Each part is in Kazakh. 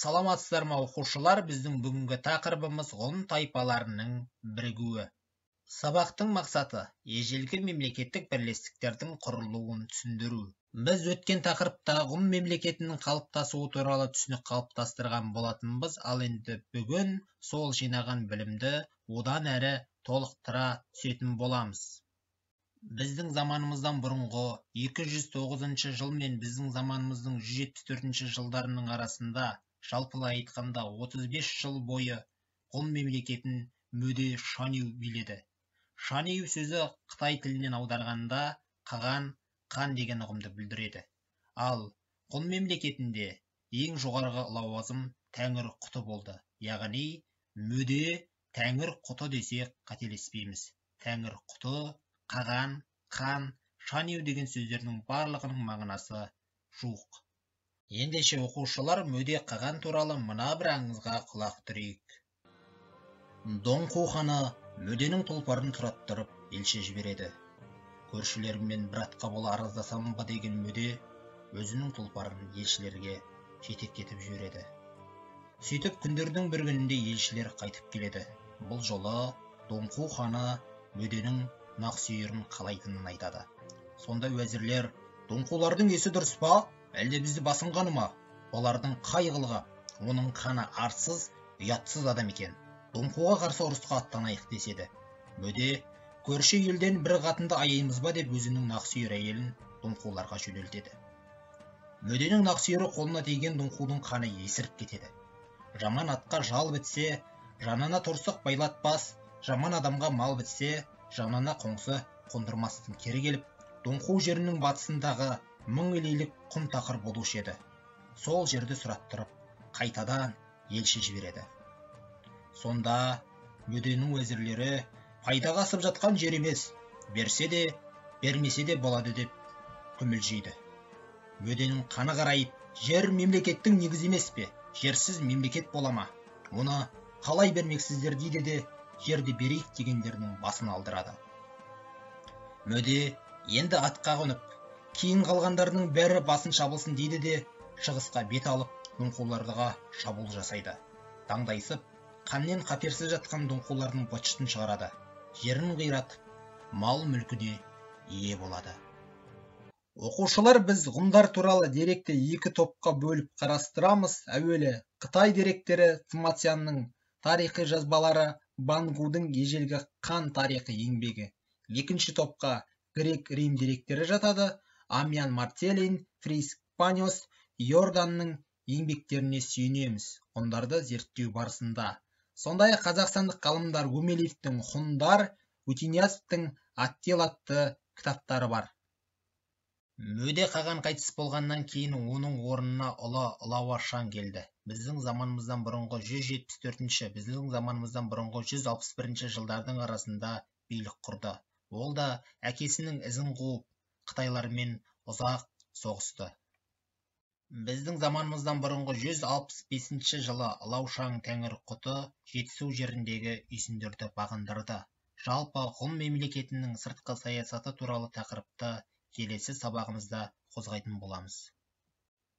Саламатсыздар ма оқушылар, біздің бүгінгі тақырыбымыз ғұн тайпаларының бірігуі. Сабақтың мақсаты ежелгі мемлекеттік бірлестіктердің құрылуын түсіндіру. Біз өткен тақырыпта ғұн мемлекетінің қалыптасуы туралы түсінік қалыптастырған болатынбыз, ал енді бүгін сол жинаған білімді одан әрі толықтыра түсетін боламыз. Біздің заманымыздан бұрынғы 209 жыл мен біздің заманымыздың 174 жылдарының арасында жалпылай айтқанда 35 жыл бойы ғұн мемлекетін мөде Шаню биледі. Шаню сөзі Қытай тілінен аударғанда қаған, қан деген ұғымды білдіреді. Ал ғұн мемлекетінде ең жоғарғы лауазым тәңір құты болды. Яғни мөде тәңір құты десек қателеспейміз. Тәңір құты, қаған, қан, Шаню деген сөздердің барлығының мағынасы жуық. Ендеше оқушылар, мөде қаған туралы мына бір аңызға құлақ түрейік. Доңқу ханы мөденің тұлпарын тұраттырып елші жібереді. Көршілеріммен бір атқа бола араздасам ба деген мөде өзінің тұлпарын елшілерге жетектетіп жібереді. Сөйтіп күндердің бір күнінде елшілер қайтып келеді. Бұл жолы Доңқу ханы мөденің нақсүйерін қалайтынын айтады. Сонда уәзірлер: «Доңқулардың есі дұрыс па? Әлде бізді басынғаны ма? Олардың қай қылығы? Оның қаны арсыз, ұятсыз адам екен. Доңқуға қарсы ұрысқа аттанайық» деседі. Мөде: «Көрші елден бір қатынды аяймыз ба?» деп өзінің нақсүйер әйелін доңқуларға жөнелтеді. Мөденің нақсүйері қолына тиген доңқудың қаны есіріп кетеді. Жаман атқа жал бітсе, жанына торсық байлатпас, жаман адамға мал бітсе, жанына қоңсы қондырмастың кері келіп, доңқу жерінің батысындағы мың илейлік құм тақыр болушы еді. Сол жерді сұраттырып, қайтадан елші жібереді. Сонда мөденің уәзірлері: «Пайдаға асып жатқан жер емес, берсе де, бермесе де болады» деп күмілжиді. Мөденің қаны қарайып: «Жер мемлекеттің негізі емес пе? Жерсіз мемлекет бола ма? Оны қалай бермексіздер?» дейді де жерді берейік дегендердің басын алдырады. Мөде енді атқа қонып, кейін қалғандардың бәрі басын шабылсын дейді де шығысқа бет алып, доңқуларға шабуыл жасайды. Даңдайсып, қаннен қаперсіз жатқан доңқулардың быт-шытын шығарады. Жерін қиратып, мал-мүлкіне ие болады. Оқушылар, біз ғұндар туралы деректі екі топқа бөліп қарастырамыз. Әуелі Қытай деректері, Цмацянның тарихи жазбалары, Бангудың ежелгі қан тарихи еңбегі. Екінші топқа грек-рим деректері жатады. Амиан Мартелин, Фриск Паньос, Йорданның еңбектеріне сүйенеміз ғұндарды зерттеу барысында. Сондай қазақстандық ғалымдар Гумилевтің «Ғұндар», Утиньязовтың «Аттил» атты кітаптары бар. Мөде қаған қайтыс болғаннан кейін оның орнына ұлы Лауашан келді. Біздің заманымыздан бұрынғы 174-ші, біздің заманымыздан бұрынғы 161-ші жылдардың арасында билік құрды. Ол да әкесінің ізін қуып, Қытайлармен ұзақ соғысты. Біздің заманымыздан бұрынғы 165-ші жылы Лаушан тәңір құты Жетісу жеріндегі үйсіндерді бағындырды. Жалпы ғұн мемлекетінің сыртқы саясаты туралы тақырыпты келесі сабағымызда қозғайтын боламыз.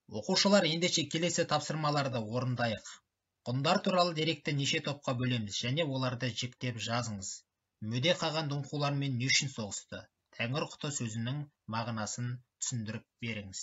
Оқушылар, ендеше келесі тапсырмаларды орындайық. Ғұндар туралы деректі неше топқа бөлеміз және оларды жіктеп жазыңыз. Мөде қаған доңқулармен не үшін соғысты? Тәңір құты сөзінің мағынасын түсіндіріп беріңіз.